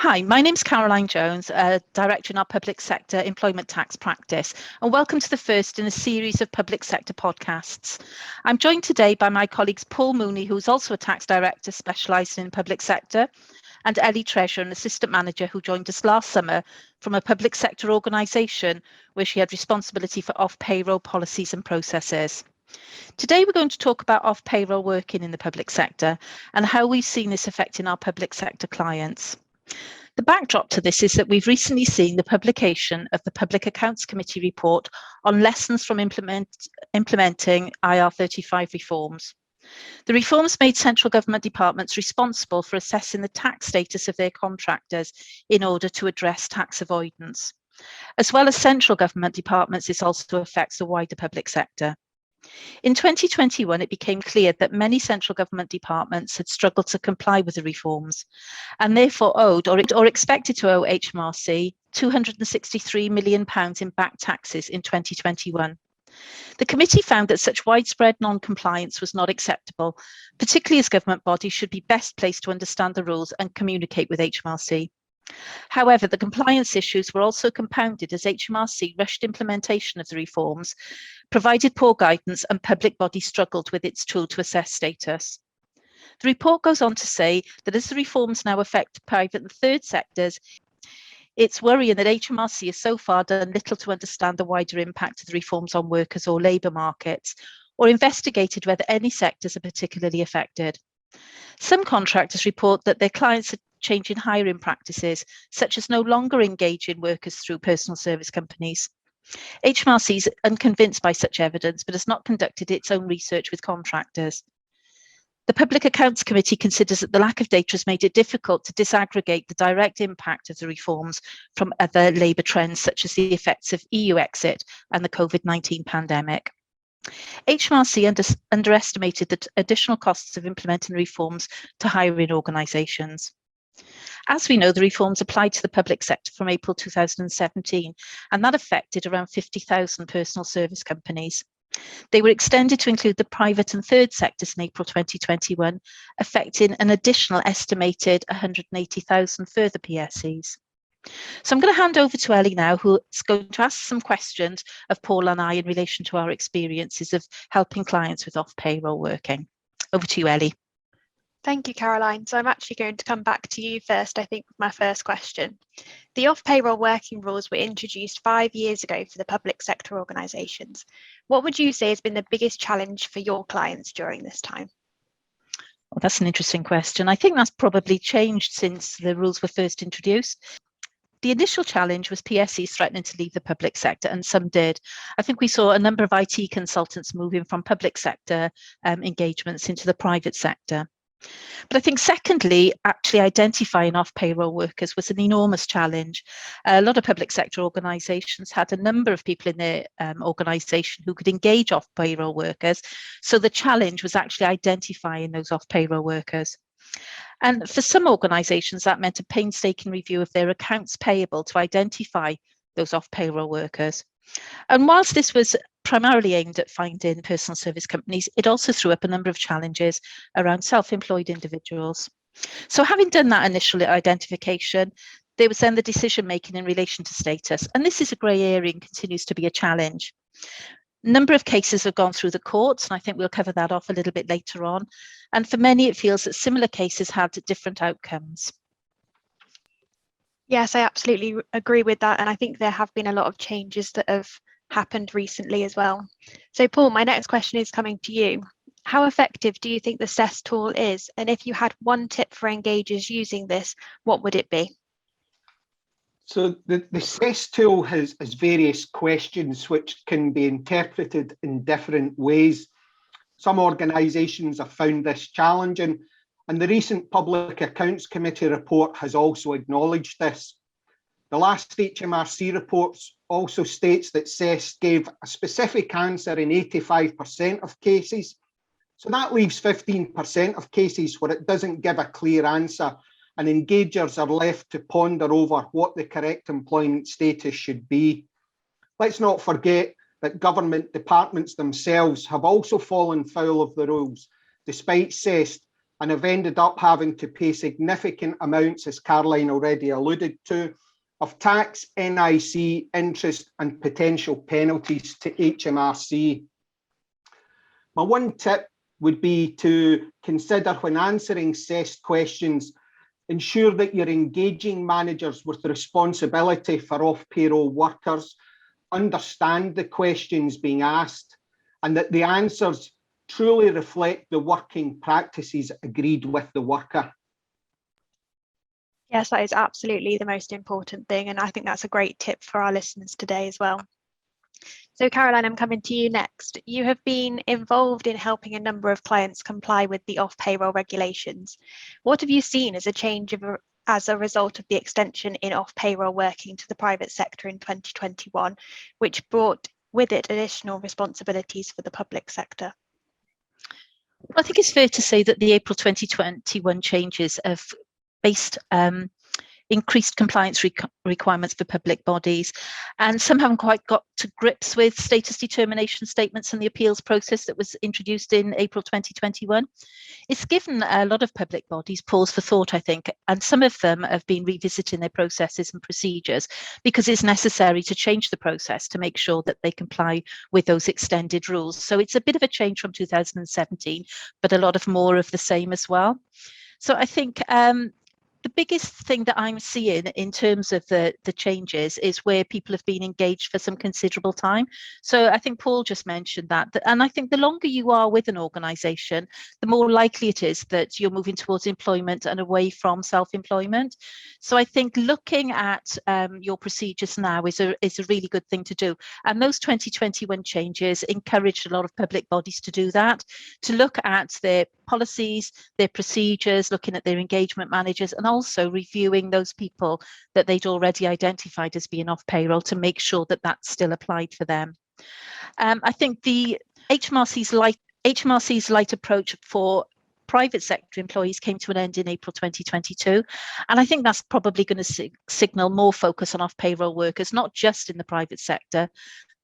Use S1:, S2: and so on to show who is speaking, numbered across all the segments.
S1: Hi, my name's Caroline Jones, Director in our Public Sector Employment Tax Practice, and welcome to the first in a series of public sector podcasts. I'm joined today by my colleagues Paul Mooney, who's also a tax director specialising in public sector, and Ellie Treasure, an assistant manager who joined us last summer from a public sector organisation where she had responsibility for off-payroll policies and processes. Today, we're going to talk about off-payroll working in the public sector and how we've seen this affecting our public sector clients. The backdrop to this is that we've recently seen the publication of the Public Accounts Committee report on lessons from implementing IR35 reforms. The reforms made central government departments responsible for assessing the tax status of their contractors in order to address tax avoidance. As well as central government departments, this also affects the wider public sector. In 2021, it became clear that many central government departments had struggled to comply with the reforms and therefore owed or expected to owe HMRC £263 million in back taxes in 2021. The committee found that such widespread non-compliance was not acceptable, particularly as government bodies should be best placed to understand the rules and communicate with HMRC. However, the compliance issues were also compounded as HMRC rushed implementation of the reforms, provided poor guidance, and public bodies struggled with its tool to assess status. The report goes on to say that as the reforms now affect private and third sectors, it's worrying that HMRC has so far done little to understand the wider impact of the reforms on workers or labour markets, or investigated whether any sectors are particularly affected. Some contractors report that their clients are changing hiring practices, such as no longer engaging workers through personal service companies. HMRC is unconvinced by such evidence, but has not conducted its own research with contractors. The Public Accounts Committee considers that the lack of data has made it difficult to disaggregate the direct impact of the reforms from other labour trends, such as the effects of EU exit and the COVID-19 pandemic. HMRC underestimated the additional costs of implementing reforms to hiring organisations. As we know, the reforms applied to the public sector from April 2017, and that affected around 50,000 personal service companies. They were extended to include the private and third sectors in April 2021, affecting an additional estimated 180,000 further PSEs. So I'm going to hand over to Ellie now, who's going to ask some questions of Paul and I in relation to our experiences of helping clients with off-payroll working. Over to you, Ellie.
S2: Thank you, Caroline. So I'm actually going to come back to you first, I think, with my first question. The off-payroll working rules were introduced 5 years ago for the public sector organisations. What would you say has been the biggest challenge for your clients during this time?
S1: Well, that's an interesting question. I think that's probably changed since the rules were first introduced. The initial challenge was PSEs threatening to leave the public sector, and some did. I think we saw a number of IT consultants moving from public sector engagements into the private sector. But I think secondly, actually identifying off-payroll workers was an enormous challenge. A lot of public sector organisations had a number of people in their organisation who could engage off-payroll workers. So the challenge was actually identifying those off-payroll workers. And for some organisations, that meant a painstaking review of their accounts payable to identify those off-payroll workers. And whilst this was primarily aimed at finding personal service companies, it also threw up a number of challenges around self-employed individuals. So having done that initial identification, there was then the decision making in relation to status. And this is a grey area and continues to be a challenge. A number of cases have gone through the courts, and I think we'll cover that off a little bit later on. And for many, it feels that similar cases had different outcomes.
S2: Yes, I absolutely agree with that. And I think there have been a lot of changes that have happened recently as well. So Paul, my next question is coming to you. How effective do you think the CESS tool is? And if you had one tip for engagers using this, what would it be?
S3: So the CESS tool has various questions which can be interpreted in different ways. Some organisations have found this challenging, and the recent Public Accounts Committee report has also acknowledged this. The last HMRC report also states that CESS gave a specific answer in 85% of cases. So that leaves 15% of cases where it doesn't give a clear answer, and engagers are left to ponder over what the correct employment status should be. Let's not forget that government departments themselves have also fallen foul of the rules, despite CESS, and have ended up having to pay significant amounts, as Caroline already alluded to, of tax, NIC, interest and potential penalties to HMRC. My one tip would be to consider, when answering CEST questions, ensure that you're engaging managers with the responsibility for off-payroll workers, understand the questions being asked, and that the answers truly reflect the working practices agreed with the worker.
S2: Yes, that is absolutely the most important thing, and I think that's a great tip for our listeners today as well. So Caroline, I'm coming to you next. You have been involved in helping a number of clients comply with the off-payroll regulations. What have you seen as a change as a result of the extension in off-payroll working to the private sector in 2021, which brought with it additional responsibilities for the public sector?
S1: I think it's fair to say that the April 2021 changes have based increased compliance requirements for public bodies, and some haven't quite got to grips with status determination statements and the appeals process that was introduced in April 2021. It's given a lot of public bodies pause for thought, I think, and some of them have been revisiting their processes and procedures because it's necessary to change the process to make sure that they comply with those extended rules. So it's a bit of a change from 2017, but a lot of more of the same as well. So I think the biggest thing that I'm seeing in terms of the changes is where people have been engaged for some considerable time. So I think Paul just mentioned that. And I think the longer you are with an organisation, the more likely it is that you're moving towards employment and away from self-employment. So I think looking at your procedures now is a really good thing to do. And those 2021 changes encouraged a lot of public bodies to do that, to look at their policies, their procedures, looking at their engagement managers, and also reviewing those people that they'd already identified as being off payroll to make sure that that's still applied for them. I think the HMRC's light approach for private sector employees came to an end in April 2022. And I think that's probably going to signal more focus on off-payroll workers, not just in the private sector,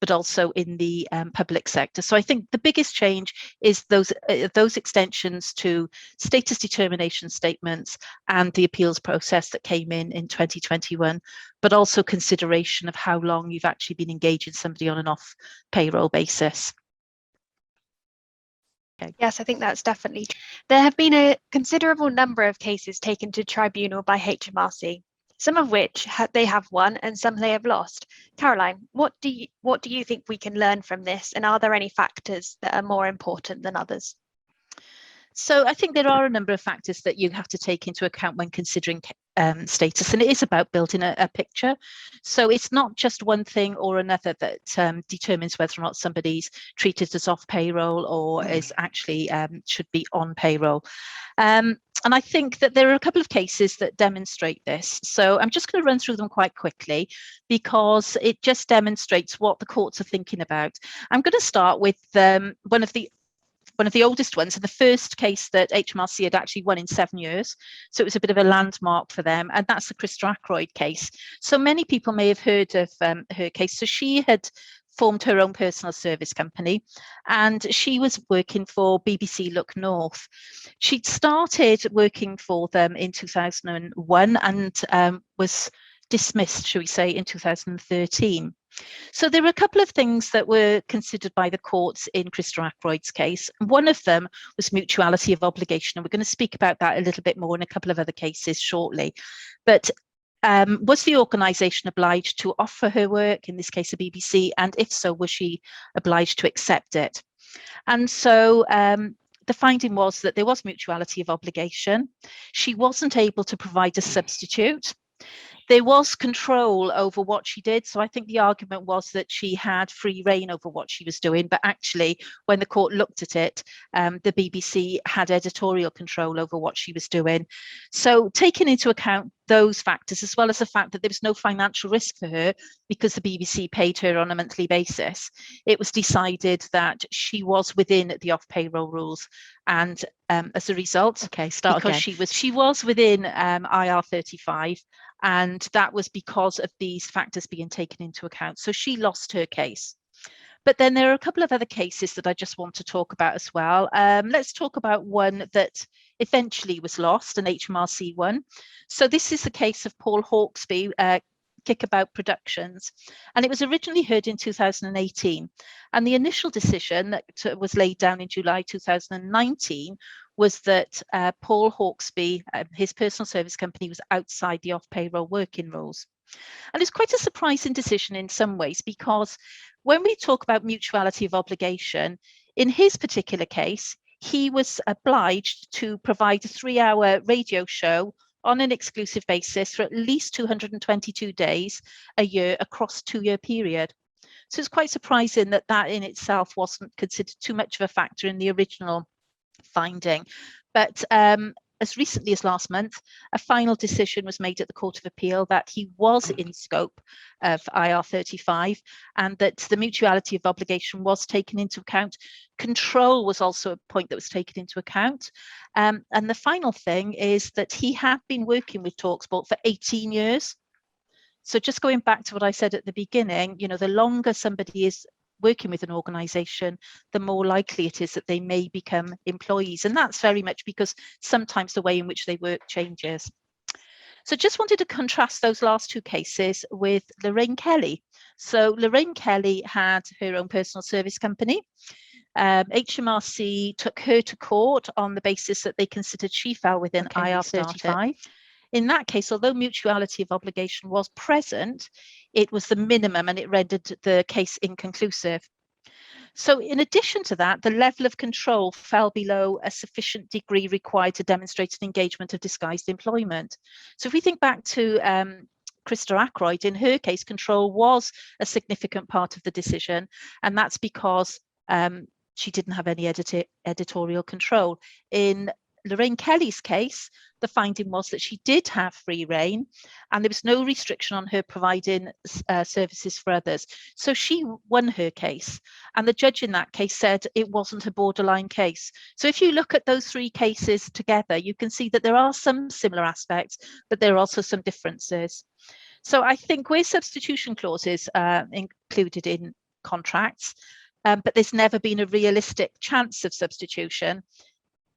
S1: but also in the public sector. So I think the biggest change is those extensions to status determination statements and the appeals process that came in 2021, but also consideration of how long you've actually been engaging somebody on an off-payroll basis. Okay.
S2: Yes, I think that's definitely true. There have been a considerable number of cases taken to tribunal by HMRC, some of which they have won and some they have lost. Caroline, what do you think we can learn from this, and are there any factors that are more important than others?
S1: So I think there are a number of factors that you have to take into account when considering status, and it is about building a picture. So it's not just one thing or another that determines whether or not somebody's treated as off payroll or is actually should be on payroll. And I think that there are a couple of cases that demonstrate this. So I'm just going to run through them quite quickly because it just demonstrates what the courts are thinking about. I'm going to start with one of the oldest ones, and the first case that HMRC had actually won in 7 years. So it was a bit of a landmark for them, and that's the Drachroid case. So many people may have heard of her case. So she had formed her own personal service company, and she was working for BBC Look North. She'd started working for them in 2001 and was dismissed, shall we say, in 2013. So there were a couple of things that were considered by the courts in Drachroid's case. One of them was mutuality of obligation, and we're going to speak about that a little bit more in a couple of other cases shortly. But was the organisation obliged to offer her work, in this case the BBC, and if so, was she obliged to accept it? And so the finding was that there was mutuality of obligation. She wasn't able to provide a substitute. There was control over what she did. So I think the argument was that she had free reign over what she was doing. But actually, when the court looked at it, the BBC had editorial control over what she was doing. So taking into account those factors, as well as the fact that there was no financial risk for her because the BBC paid her on a monthly basis, it was decided that she was within the off-payroll rules. And as a result, she was within IR 35. And that was because of these factors being taken into account. So she lost her case. But then there are a couple of other cases that I just want to talk about as well. Let's talk about one that eventually was lost and HMRC won. So this is the case of Paul Hawksby, Kickabout Productions, and it was originally heard in 2018. And the initial decision that was laid down in July 2019 was that Paul Hawksby, his personal service company, was outside the off-payroll working rules. And it's quite a surprising decision in some ways, because when we talk about mutuality of obligation, in his particular case, he was obliged to provide a 3-hour radio show on an exclusive basis for at least 222 days a year across a 2-year period. So it's quite surprising that that in itself wasn't considered too much of a factor in the original finding. But as recently as last month, a final decision was made at the Court of Appeal that he was in scope of IR35 and that the mutuality of obligation was taken into account. Control was also a point that was taken into account. And the final thing is that he had been working with TalkSport for 18 years. So just going back to what I said at the beginning, you know, the longer somebody is working with an organisation, the more likely it is that they may become employees. And that's very much because sometimes the way in which they work changes. So just wanted to contrast those last two cases with Lorraine Kelly. So Lorraine Kelly had her own personal service company. HMRC took her to court on the basis that they considered she fell within IR35. In that case, although mutuality of obligation was present, it was the minimum and it rendered the case inconclusive. So in addition to that, the level of control fell below a sufficient degree required to demonstrate an engagement of disguised employment. So if we think back to Drachroid, in her case, control was a significant part of the decision, and that's because she didn't have any editorial control. In Lorraine Kelly's case, the finding was that she did have free rein and there was no restriction on her providing services for others. So she won her case, and the judge in that case said it wasn't a borderline case. So if you look at those three cases together, you can see that there are some similar aspects, but there are also some differences. So I think where substitution clauses are included in contracts, but there's never been a realistic chance of substitution,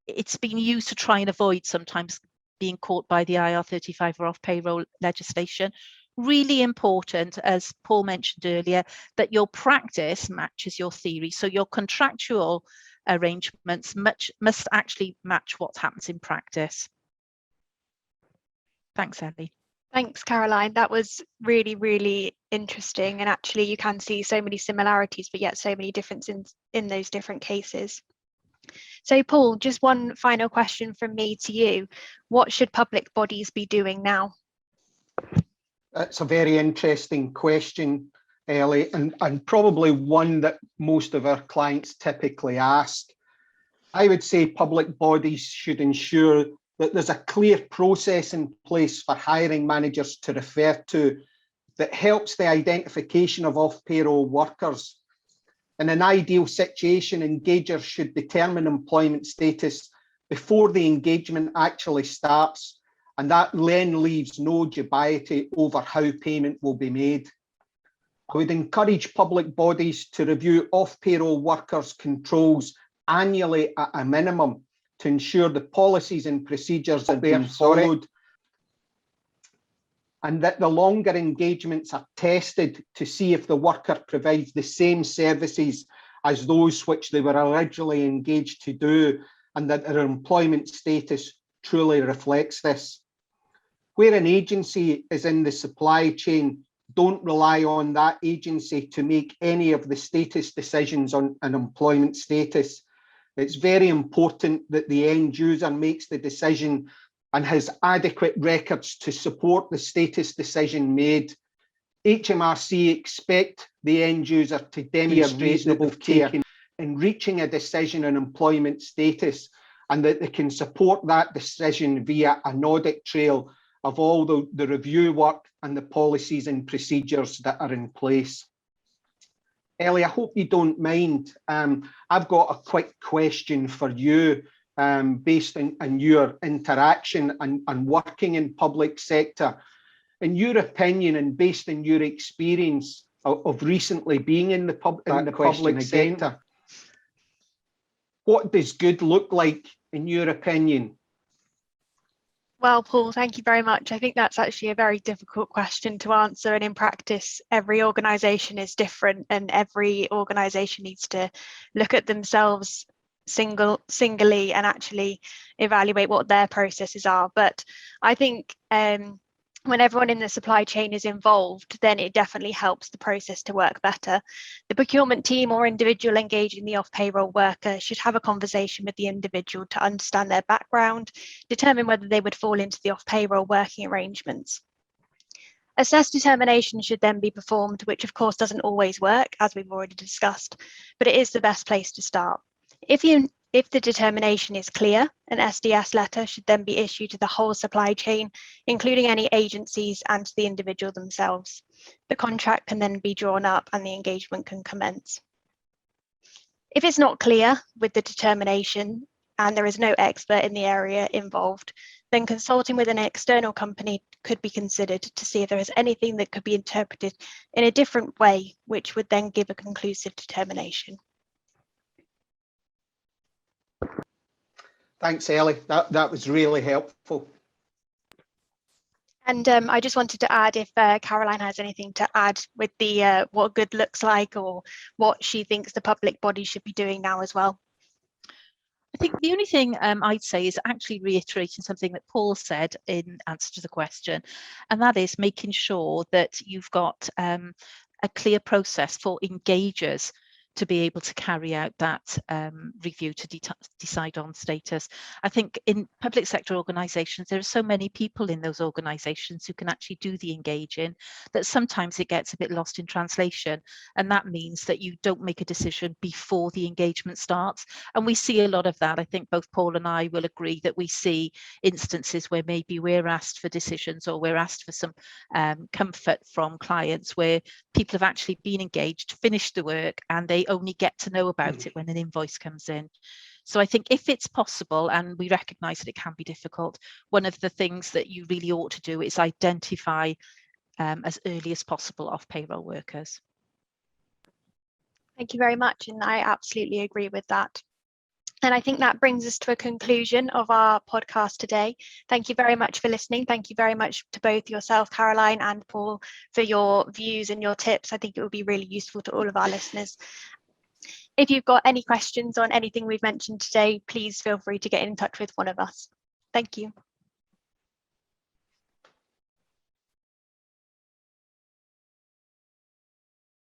S1: it's been used to try and avoid sometimes being caught by the IR35 or off-payroll legislation. Really important, as Paul mentioned earlier, that your practice matches your theory. So your contractual arrangements must actually match what happens in practice. Thanks, Ellie.
S2: Thanks, Caroline. That was really, really interesting. And actually, you can see so many similarities, but yet so many differences in those different cases. So Paul, just one final question from me to you. What should public bodies be doing now?
S3: That's a very interesting question, Ellie, and probably one that most of our clients typically ask. I would say public bodies should ensure that there's a clear process in place for hiring managers to refer to that helps the identification of off-payroll workers. In an ideal situation, engagers should determine employment status before the engagement actually starts, and that then leaves no dubiety over how payment will be made. I would encourage public bodies to review off-payroll workers' controls annually at a minimum to ensure the policies and procedures are being followed, and that the longer engagements are tested to see if the worker provides the same services as those which they were originally engaged to do, and that their employment status truly reflects this. Where an agency is in the supply chain, don't rely on that agency to make any of the status decisions on an employment status. It's very important that the end user makes the decision and has adequate records to support the status decision made. HMRC expect the end user to demonstrate reasonable care in reaching a decision on employment status, and that they can support that decision via an audit trail of all the review work and the policies and procedures that are in place. Ellie, I hope you don't mind. I've got a quick question for you. Based on your interaction and working in public sector, in your opinion and based on your experience of recently being in the public sector, what does good look like in your opinion?
S2: Well, Paul, thank you very much. I think that's actually a very difficult question to answer. And in practice, every organisation is different and every organisation needs to look at themselves singly and actually evaluate what their processes are. But I think when everyone in the supply chain is involved, then it definitely helps the process to work better. The procurement team or individual engaging the off-payroll worker should have a conversation with the individual to understand their background, determine whether they would fall into the off-payroll working arrangements. Assess determination should then be performed, which of course doesn't always work, as we've already discussed, but it is the best place to start. If the determination is clear, an SDS letter should then be issued to the whole supply chain, including any agencies and to the individual themselves. The contract can then be drawn up and the engagement can commence. If it's not clear with the determination and there is no expert in the area involved, then consulting with an external company could be considered to see if there is anything that could be interpreted in a different way, which would then give a conclusive determination.
S3: Thanks, Ellie. That was really helpful.
S2: And I just wanted to add if Caroline has anything to add with the what good looks like or what she thinks the public body should be doing now as well.
S1: I think the only thing I'd say is actually reiterating something that Paul said in answer to the question, and that is making sure that you've got a clear process for engagers to be able to carry out that review to decide on status. I think in public sector organisations, there are so many people in those organisations who can actually do the engaging that sometimes it gets a bit lost in translation. And that means that you don't make a decision before the engagement starts. And we see a lot of that. I think both Paul and I will agree that we see instances where maybe we're asked for decisions or we're asked for some comfort from clients where people have actually been engaged, finished the work, and they only get to know about it when an invoice comes in. So I think if it's possible, and we recognise that it can be difficult, one of the things that you really ought to do is identify as early as possible off-payroll workers.
S2: Thank you very much, and I absolutely agree with that. And I think that brings us to a conclusion of our podcast today. Thank you very much for listening. Thank you very much to both yourself, Caroline, and Paul, for your views and your tips. I think it will be really useful to all of our listeners. If you've got any questions on anything we've mentioned today, please feel free to get in touch with one of us. Thank you.